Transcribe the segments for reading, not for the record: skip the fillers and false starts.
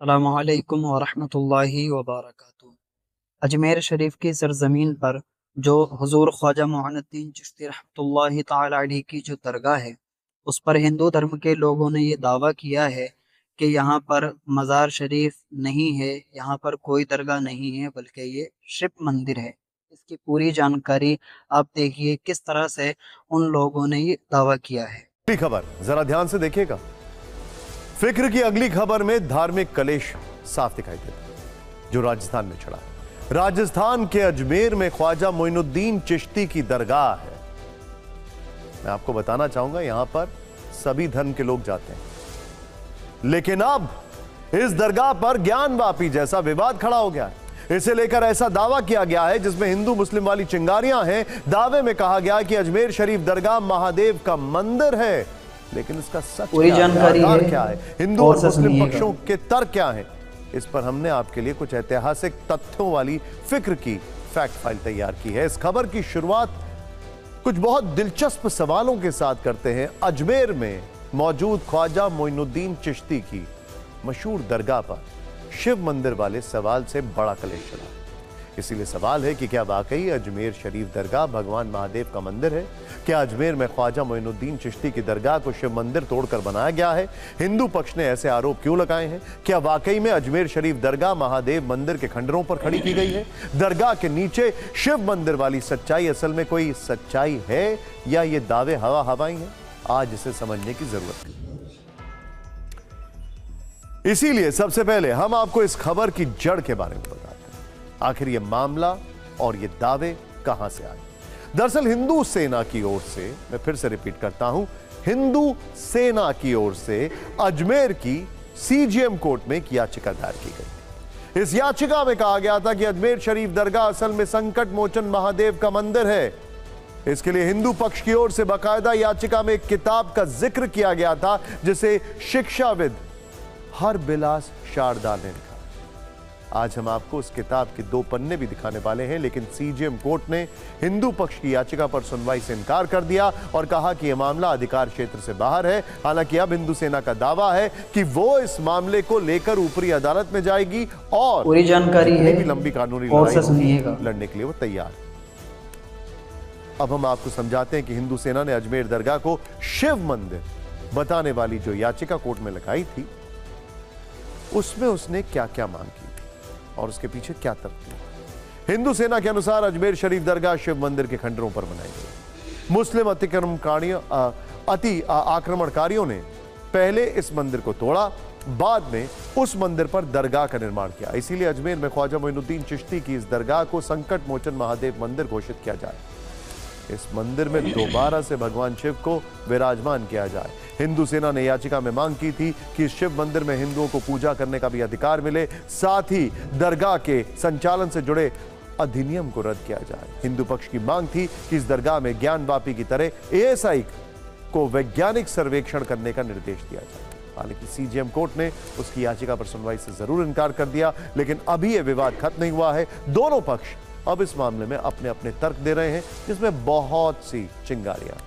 अस्सलामुअलैकुम वरहमतुल्लाहि वबरकातुहू। अजमेर शरीफ की सरजमीन पर जो हुजूर ख्वाजा मुइनुद्दीन चिश्ती रहमतुल्लाहि ताला अलैह की जो दरगाह है, उस पर हिंदू धर्म के लोगों ने ये दावा किया है कि यहाँ पर मज़ार शरीफ नहीं है, यहाँ पर कोई दरगाह नहीं है, बल्कि ये शिव मंदिर है। इसकी पूरी जानकारी आप देखिए किस तरह से उन लोगों ने ये दावा किया है। अगली खबर जरा ध्यान से देखिएगा। फिक्र की अगली खबर में धार्मिक कलेश साफ दिखाई देता है जो राजस्थान में छिड़ा है। राजस्थान के अजमेर में ख्वाजा मोइनुद्दीन चिश्ती की दरगाह है। मैं आपको बताना चाहूंगा यहां पर सभी धर्म के लोग जाते हैं, लेकिन अब इस दरगाह पर ज्ञानवापी जैसा विवाद खड़ा हो गया है। इसे लेकर ऐसा दावा किया गया है जिसमें हिंदू मुस्लिम वाली चिंगारियां हैं। दावे में कहा गया कि अजमेर शरीफ दरगाह महादेव का मंदिर है, लेकिन इसका सच पूरी जानकारी क्या है, हिंदू और मुस्लिम पक्षों के तर्क क्या हैं, इस पर हमने आपके लिए कुछ ऐतिहासिक तथ्यों वाली फिक्र की फैक्ट फाइल तैयार की है। इस खबर की शुरुआत कुछ बहुत दिलचस्प सवालों के साथ करते हैं। अजमेर में मौजूद ख्वाजा मोइनुद्दीन चिश्ती की मशहूर दरगाह पर शिव मंदिर वाले सवाल से बड़ा कलेश चला। इसीलिए सवाल है कि क्या वाकई अजमेर शरीफ दरगाह भगवान महादेव का मंदिर है? क्या अजमेर में ख्वाजा मोइनुद्दीन चिश्ती की दरगाह को शिव मंदिर तोड़कर बनाया गया है? हिंदू पक्ष ने ऐसे आरोप क्यों लगाए हैं? क्या वाकई में अजमेर शरीफ दरगाह महादेव मंदिर के खंडरों पर खड़ी की गई है? दरगाह के नीचे शिव मंदिर वाली सच्चाई असल में कोई सच्चाई है या ये दावे हवा हवाई हैं? आज इसे समझने की जरूरत है। इसीलिए सबसे पहले हम आपको इस खबर की जड़ के बारे में बताते हैं। आखिर ये मामला और ये दावे कहां से आए? दरअसल हिंदू सेना की ओर से, मैं फिर से रिपीट करता हूं, हिंदू सेना की ओर से अजमेर की सीजीएम कोर्ट में एक याचिका दायर की गई। इस याचिका में कहा गया था कि अजमेर शरीफ दरगाह असल में संकट मोचन महादेव का मंदिर है। इसके लिए हिंदू पक्ष की ओर से बाकायदा याचिका में एक किताब का जिक्र किया गया था जिसे शिक्षाविद हरबिलास शारदा ने लिखा। आज हम आपको उस किताब के 2 पन्ने भी दिखाने वाले हैं, लेकिन सीजीएम कोर्ट ने हिंदू पक्ष की याचिका पर सुनवाई से इनकार कर दिया और कहा कि यह मामला अधिकार क्षेत्र से बाहर है। हालांकि अब हिंदू सेना का दावा है कि वो इस मामले को लेकर ऊपरी अदालत में जाएगी और पूरी जानकारी है, भी लंबी कानूनी लड़ाई लड़ने के लिए वो तैयार है। अब हम आपको समझाते हैं कि हिंदू सेना ने अजमेर दरगाह को शिव मंदिर बताने वाली जो याचिका कोर्ट में लगाई थी, उसमें उसने क्या क्या मांग की और उसके पीछे क्या तर्क थे। हिंदू सेना के अनुसार अजमेर शरीफ दरगाह शिव मंदिर के खंडरों पर बनाई गई। मुस्लिम अति आक्रमणकारियों ने पहले इस मंदिर को तोड़ा, बाद में उस मंदिर पर दरगाह का निर्माण किया। इसीलिए अजमेर में ख्वाजा मोइनुद्दीन चिश्ती की इस दरगाह को संकट मोचन महादेव मंदिर घोषित किया जाए। इस मंदिर में दोबारा से भगवान शिव को विराजमान किया जाए। हिंदू सेना ने याचिका में मांग की थी कि इस शिव मंदिर में हिंदुओं को पूजा करने का भी अधिकार मिले, साथ ही दरगाह के संचालन से जुड़े अधिनियम को रद्द किया जाए। हिंदू पक्ष की मांग थी कि इस दरगाह में ज्ञानवापी की तरह एएसआई को वैज्ञानिक सर्वेक्षण करने का निर्देश दिया जाए। हालांकि सीजीएम कोर्ट ने उसकी याचिका पर सुनवाई से जरूर इनकार कर दिया, लेकिन अभी यह विवाद खत्म नहीं हुआ है। दोनों पक्ष अब इस मामले में अपने अपने तर्क दे रहे हैं, जिसमें बहुत सी चिंगारियां।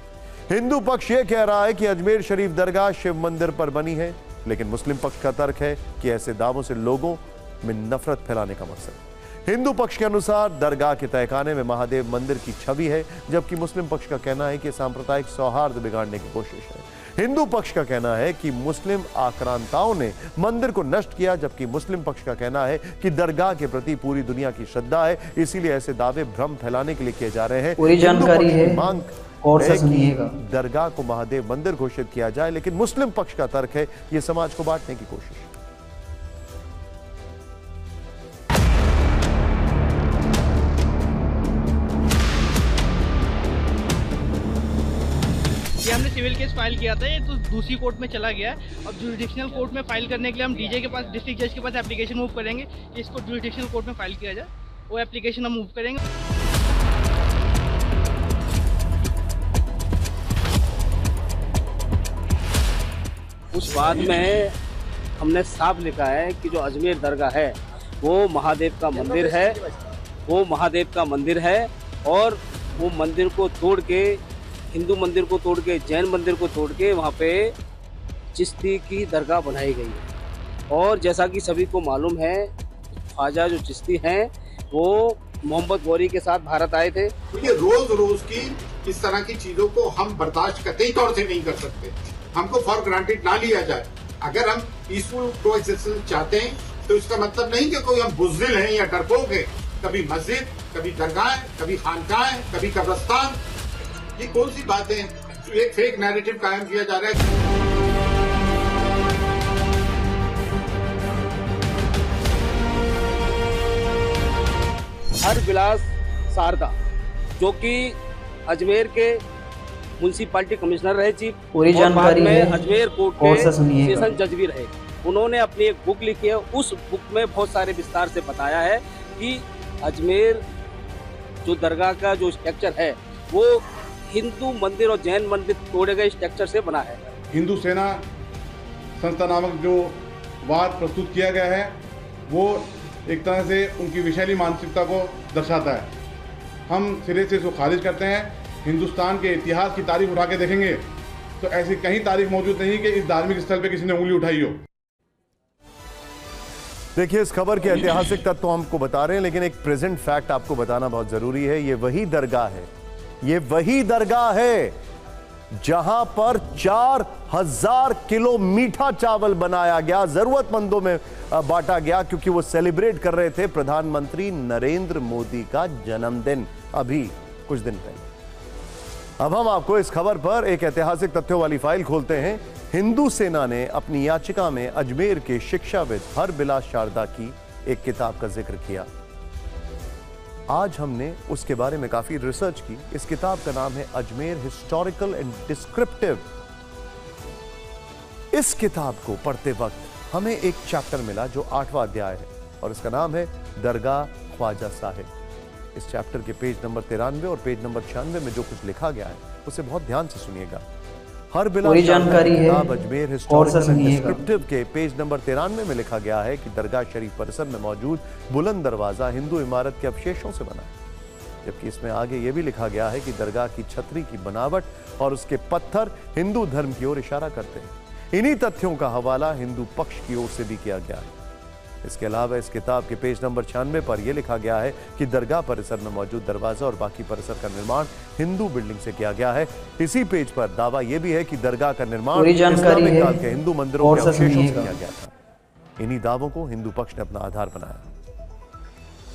हिंदू पक्ष यह कह रहा है कि अजमेर शरीफ दरगाह शिव मंदिर पर बनी है, लेकिन मुस्लिम पक्ष का तर्क है कि ऐसे दावों से लोगों में नफरत फैलाने का मकसद। हिंदू पक्ष के अनुसार दरगाह के तहखाने में महादेव मंदिर की छवि है, जबकि मुस्लिम पक्ष का कहना है कि सांप्रदायिक सौहार्द बिगाड़ने की कोशिश है। हिंदू पक्ष का कहना है कि मुस्लिम आक्रांताओं ने मंदिर को नष्ट किया, जबकि मुस्लिम पक्ष का कहना है कि दरगाह के प्रति पूरी दुनिया की श्रद्धा है, इसीलिए ऐसे दावे भ्रम फैलाने के लिए किए जा रहे हैं। पूरी जानकारी है, मांग और से सुनिएगा। दरगाह को महादेव मंदिर घोषित किया जाए, लेकिन मुस्लिम पक्ष का तर्क है यह समाज को बांटने की कोशिश है। ये हमने सिविल केस फाइल किया था, ये तो दूसरी कोर्ट में चला गया। अब जुडिशनल कोर्ट में फाइल करने के लिए हम डीजे के पास, डिस्ट्रिक्ट जज के पास एप्लीकेशन मूव करेंगे कि इसको जुडिशनल कोर्ट में फाइल किया जाए। वो एप्लीकेशन हम मूव करेंगे। उस बाद में हमने साफ लिखा है कि जो अजमेर दरगाह है वो महादेव का मंदिर है, वो महादेव का मंदिर है और वो मंदिर को तोड़ के, हिंदू मंदिर को तोड़ के, जैन मंदिर को तोड़ के वहाँ पे चिश्ती की दरगाह बनाई गई है। और जैसा कि सभी को मालूम है, ख्वाजा जो चिश्ती हैं वो मोहम्मद गौरी के साथ भारत आए थे। तो ये रोज रोज की इस तरह की चीजों को हम बर्दाश्त कतई तौर से नहीं कर सकते। हमको फॉर ग्रांटेड ना लिया जाए। अगर हम पीसफुल कोएग्जिस्टेंस चाहते हैं तो इसका मतलब नहीं कि कोई हम बुज़दिल हैं या डरपोक हैं। कभी मस्जिद, कभी दरगाह, कभी खानकाह, कभी कब्रिस्तान, ये कौन सी बातें हैं? एक फेक नैरेटिव कायम किया जा रहा है। हरबिलास शारदा जो कि अजमेर के म्युनिसिपैलिटी कमिश्नर रहे चीफ, पूरी और बाद जानकारी में है अजमेर कोर्ट और के से सुनिएगा। सेशन जज भी रहे। उन्होंने अपनी एक बुक लिखी है, उस बुक में बहुत सारे विस्तार से बताया है कि अजमेर जो दरगाह का जो स्ट्रक्चर है वो हिंदू मंदिर और जैन मंदिर तोड़े गए स्ट्रक्चर से बना है। हिंदू सेना संस्था नामक जो वाद प्रस्तुत किया गया है वो एक तरह से उनकी विषैली मानसिकता को दर्शाता है। हम सिरे से इसको खारिज करते हैं। हिंदुस्तान के इतिहास की तारीख उठा के देखेंगे तो ऐसी कहीं तारीख मौजूद नहीं कि इस धार्मिक स्थल पे किसी ने उंगली उठाई हो। देखिए, इस खबर के ऐतिहासिक तत्व हमको बता रहे हैं, लेकिन एक प्रेजेंट फैक्ट आपको बताना बहुत जरूरी है। ये वही दरगाह है, ये वही दरगाह है जहां पर 4000 किलो मीठा चावल बनाया गया, जरूरतमंदों में बांटा गया, क्योंकि वो सेलिब्रेट कर रहे थे प्रधानमंत्री नरेंद्र मोदी का जन्मदिन अभी कुछ दिन पहले। अब हम आपको इस खबर पर एक ऐतिहासिक तथ्यों वाली फाइल खोलते हैं। हिंदू सेना ने अपनी याचिका में अजमेर के शिक्षाविद हरबिलास शारदा की एक किताब का जिक्र किया। आज हमने उसके बारे में काफी रिसर्च की। इस किताब का नाम है अजमेर हिस्टोरिकल एंड डिस्क्रिप्टिव। इस किताब को पढ़ते वक्त हमें एक चैप्टर मिला जो 8वां अध्याय है और इसका नाम है दरगाह ख्वाजा साहिब। इस चैप्टर के पेज नंबर 93 और पेज नंबर 96 में जो कुछ लिखा गया है उसे बहुत ध्यान से सुनिएगा। हरबिलास पूरी जानकारी है अजमेर हिस्टोरिकल एंड डिस्क्रिप्टिव के पेज नंबर 93 में लिखा गया है कि दरगाह शरीफ परिसर में मौजूद बुलंद दरवाजा हिंदू इमारत के अवशेषों से बना है, जबकि इसमें आगे यह भी लिखा गया है कि दरगाह की छतरी की बनावट और उसके पत्थर हिंदू धर्म की ओर इशारा करते हैं। इन्हीं तथ्यों का हवाला हिंदू पक्ष की ओर से भी किया गया है। इसके अलावा इस किताब के पेज नंबर 96 पर यह लिखा गया है कि दरगाह परिसर में मौजूद दरवाजा और बाकी परिसर का निर्माण हिंदू बिल्डिंग से किया गया है। इसी पेज पर दावा यह भी है कि दरगाह का निर्माण इस्लामिक काल के हिंदू मंदिरों के अवशेषों से किया गया था। इन्हीं दावों को हिंदू पक्ष ने अपना आधार बनाया।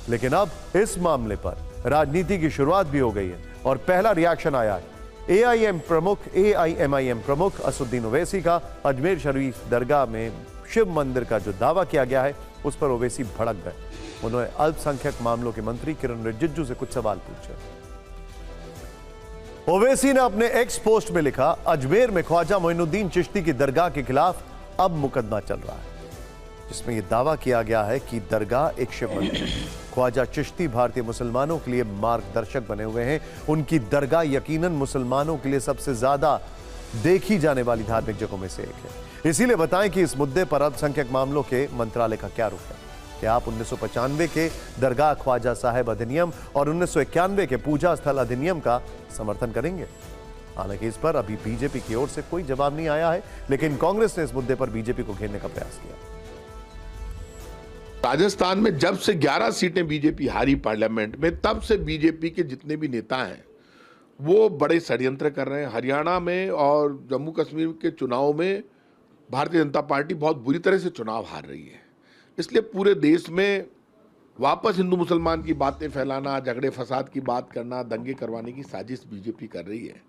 लेकिन अब इस मामले पर राजनीति की शुरुआत भी हो गई है और पहला रिएक्शन आया है एआईएमआईएम प्रमुख असुद्दीन ओवैसी का। अजमेर शरीफ दरगाह में शिव मंदिर का जो दावा किया गया है उस पर ओवैसी भड़क गए। उन्होंने अल्पसंख्यक मामलों के मंत्री किरण रिजिजू से कुछ सवाल पूछे। ओवैसी ने अपने एक्स पोस्ट में लिखा, अजमेर में ख्वाजा मोइनुद्दीन चिश्ती की दरगाह के खिलाफ अब मुकदमा चल रहा है, जिसमें यह दावा किया गया है कि दरगाह एक शिव मंदिर है। ख्वाजा चिश्ती भारतीय मुसलमानों के लिए मार्गदर्शक बने हुए हैं। उनकी दरगाह यकीनन मुसलमानों के लिए सबसे ज्यादा देखी जाने वाली धार्मिक जगहों में से एक है। इसीलिए बताएं कि इस मुद्दे पर अल्पसंख्यक मामलों के मंत्रालय का क्या रुख है। क्या आप 1995 के दरगाह ख्वाजा साहिब अधिनियम और 1991 के पूजा स्थल अधिनियम का समर्थन करेंगे? हालांकि इस पर अभी बीजेपी की ओर से कोई जवाब नहीं आया है, लेकिन कांग्रेस ने इस मुद्दे पर बीजेपी को घेरने का प्रयास किया। राजस्थान में जब से 11 सीटें बीजेपी हारी पार्लियामेंट में, तब से बीजेपी के जितने भी नेता हैं वो बड़े षड्यंत्र कर रहे हैं। हरियाणा में और जम्मू कश्मीर के चुनाव में भारतीय जनता पार्टी बहुत बुरी तरह से चुनाव हार रही है। इसलिए पूरे देश में वापस हिंदू मुसलमान की बातें फैलाना, झगड़े फसाद की बात करना, दंगे करवाने की साजिश बीजेपी कर रही है।